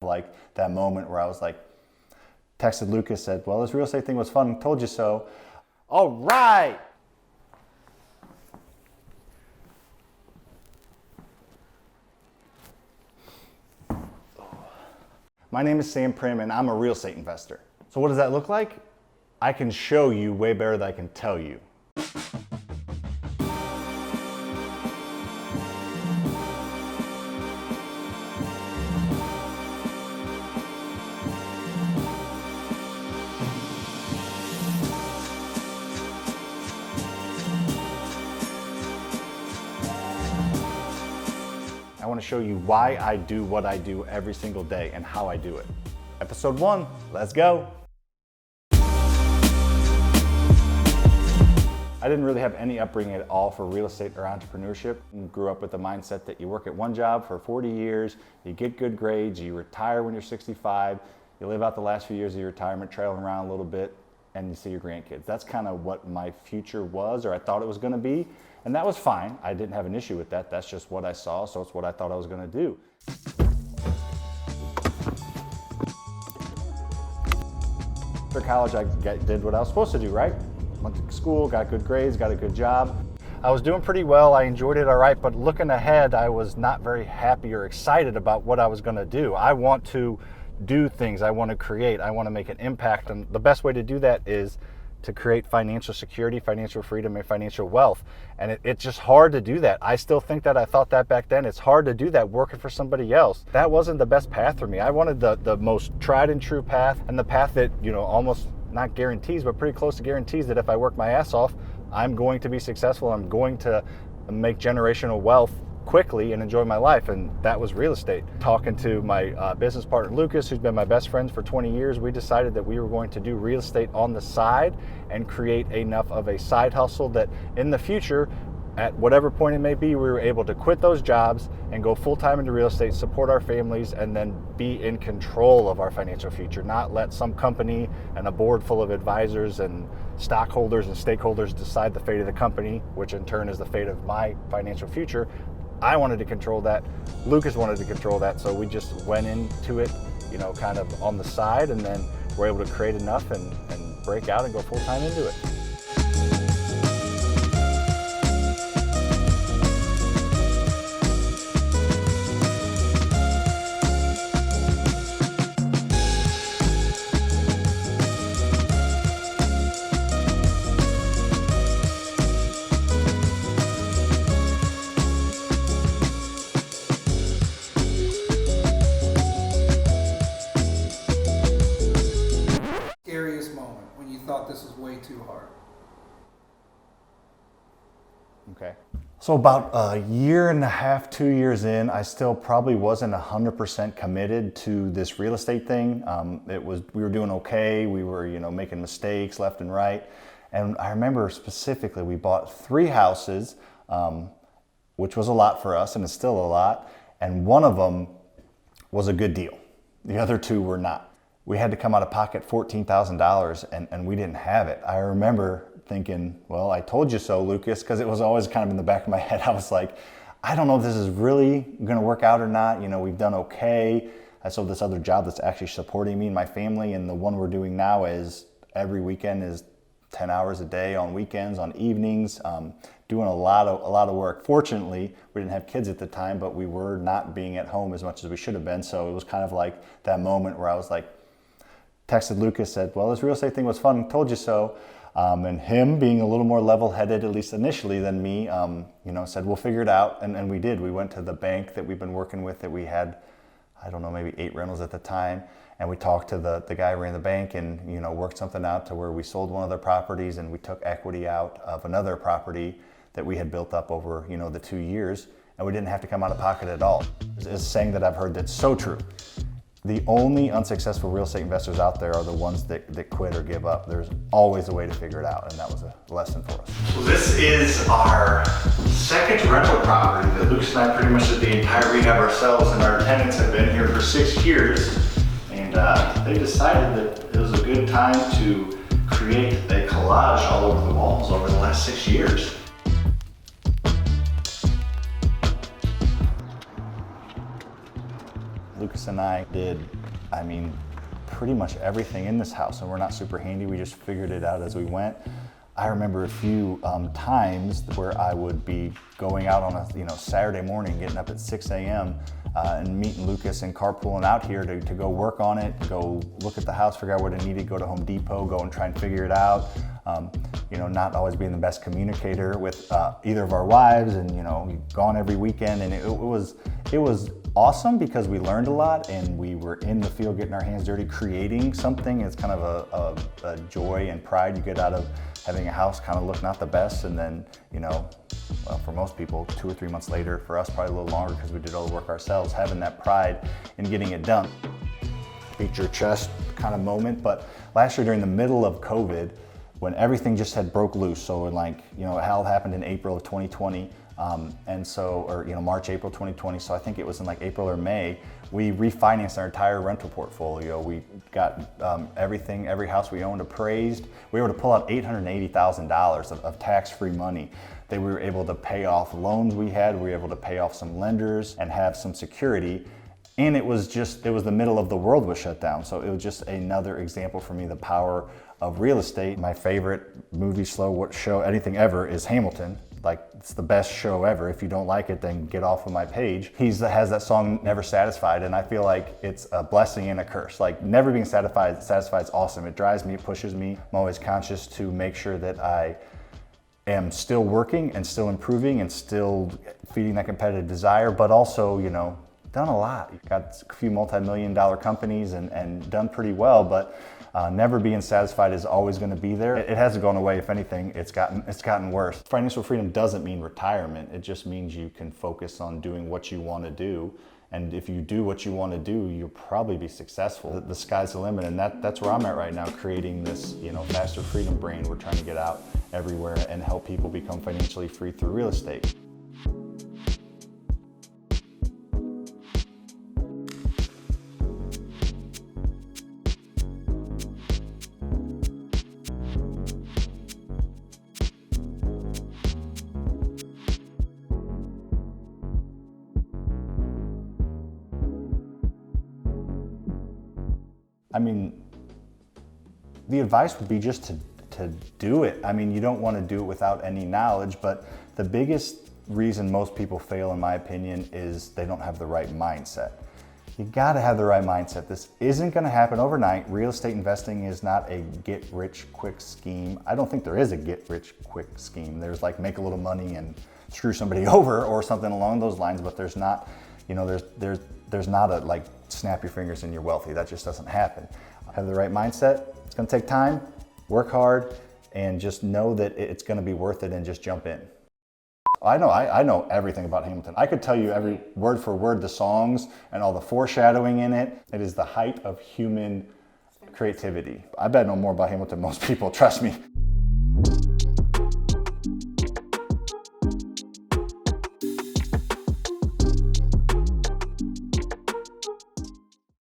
like that moment where I was like, texted Lucas, said, well, this real estate thing was fun, told you so. All right. My name is Sam Primm and I'm a real estate investor. So what does that look like? I can show you way better than I can tell you. I want to show you why I do what I do every single day and how I do it. Episode 1, let's go. I didn't really have any upbringing at all for real estate or entrepreneurship. I grew up with the mindset that you work at one job for 40 years, you get good grades, you retire when you're 65, you live out the last few years of your retirement traveling around a little bit, and you see your grandkids. That's kind of what my future was, or I thought it was going to be. And that was fine. I didn't have an issue with that. That's just what I saw, so it's what I thought I was going to do. After college, I did what I was supposed to do, right? Went to school, got good grades, got a good job. I was doing pretty well. I enjoyed it all right, but looking ahead, I was not very happy or excited about what I was going to do. I want to do things. I want to create. I want to make an impact. And the best way to do that is to create financial security, financial freedom, and financial wealth. And it's just hard to do that. I still think that. I thought that back then. It's hard to do that working for somebody else. That wasn't the best path for me. I wanted the most tried and true path, and the path that, you know, almost not guarantees, but pretty close to guarantees that if I work my ass off, I'm going to be successful. I'm going to make generational wealth quickly and enjoy my life, and that was real estate. Talking to my business partner Lucas, who's been my best friend for 20 years, we decided that we were going to do real estate on the side and create enough of a side hustle that in the future, at whatever point it may be, we were able to quit those jobs and go full-time into real estate, support our families, and then be in control of our financial future, not let some company and a board full of advisors and stockholders and stakeholders decide the fate of the company, which in turn is the fate of my financial future. I wanted to control that. Lucas wanted to control that. So we just went into it, you know, kind of on the side, and then we're able to create enough and break out and go full time into it. Thought this was way too hard? Okay. So about a year and a half, 2 years in, I still probably wasn't 100% committed to this real estate thing. We were doing okay. We were, you know, making mistakes left and right. And I remember specifically, we bought 3 houses, which was a lot for us, and it's still a lot. And one of them was a good deal. The other 2 were not. We had to come out of pocket $14,000 and we didn't have it. I remember thinking, well, I told you so, Lucas, because it was always kind of in the back of my head. I was like, I don't know if this is really going to work out or not. You know, we've done okay. I sold this other job that's actually supporting me and my family, and the one we're doing now is every weekend is 10 hours a day on weekends, on evenings, doing a lot of work. Fortunately, we didn't have kids at the time, but we were not being at home as much as we should have been. So it was kind of like that moment where I was like, texted Lucas, said, well, this real estate thing was fun, told you so. And him being a little more level-headed, at least initially, than me, you know, said, we'll figure it out. And we did. We went to the bank that we've been working with, that we had, I don't know, maybe 8 rentals at the time. And we talked to the guy running the bank and, you know, worked something out to where we sold one of their properties and we took equity out of another property that we had built up over, you know, the 2 years. And we didn't have to come out of pocket at all. It's a saying that I've heard that's so true. The only unsuccessful real estate investors out there are the ones that quit or give up. There's always a way to figure it out, and that was a lesson for us. So this is our second rental property that Lucas and I pretty much did the entire rehab ourselves, and our tenants have been here for 6 years. And they decided that it was a good time to create a collage all over the walls over the last 6 years. Lucas Lucas and I did, I mean, pretty much everything in this house, and we're not super handy. We just figured it out as we went. I remember a few times where I would be going out on a Saturday morning, getting up at 6 a.m. And meeting Lucas and carpooling out here to go work on it, to go look at the house, figure out what it needed, go to Home Depot, go and try and figure it out. Not always being the best communicator with either of our wives, and gone every weekend, and it was awesome because we learned a lot and we were in the field getting our hands dirty, creating something. It's kind of a joy and pride you get out of having a house kind of look not the best, and then well, for most people 2 or 3 months later, for us probably a little longer because we did all the work ourselves, having that pride in getting it done. Beat your chest kind of moment. But last year during the middle of COVID, when everything just had broke loose, so it all happened in April of 2020, March, April 2020, so I think it was in April or May, we refinanced our entire rental portfolio. We got every house we owned appraised. We were able to pull out $880,000 of tax-free money. We were able to pay off loans we had. We were able to pay off some lenders and have some security. And it was the middle of the world was shut down. So it was just another example for me, the power of real estate. My favorite movie show, anything ever, is Hamilton. It's the best show ever. If you don't like it, then get off of my page. He has that song, Never Satisfied, and I feel like it's a blessing and a curse. Never being satisfied is awesome. It drives me, it pushes me. I'm always conscious to make sure that I am still working and still improving and still feeding that competitive desire, but also, done a lot. Got a few multi-million-dollar companies and done pretty well, but never being satisfied is always going to be there. It hasn't gone away. If anything, it's gotten worse. Financial freedom doesn't mean retirement. It just means you can focus on doing what you want to do. And if you do what you want to do, you'll probably be successful. The sky's the limit, and that's where I'm at right now, creating this, FasterFreedom brand. We're trying to get out everywhere and help people become financially free through real estate. The advice would be just to do it. You don't want to do it without any knowledge, but the biggest reason most people fail, in my opinion, is they don't have the right mindset. You gotta have the right mindset. This isn't gonna happen overnight. Real estate investing is not a get-rich-quick scheme. I don't think there is a get-rich-quick scheme. There's make a little money and screw somebody over or something along those lines, but there's not, there's not a snap your fingers and you're wealthy. That just doesn't happen. Have the right mindset. It's gonna take time, work hard, and just know that it's gonna be worth it, and just jump in. I know everything about Hamilton. I could tell you every word for word, the songs and all the foreshadowing in it. It is the height of human creativity. I bet I know more about Hamilton than most people, trust me.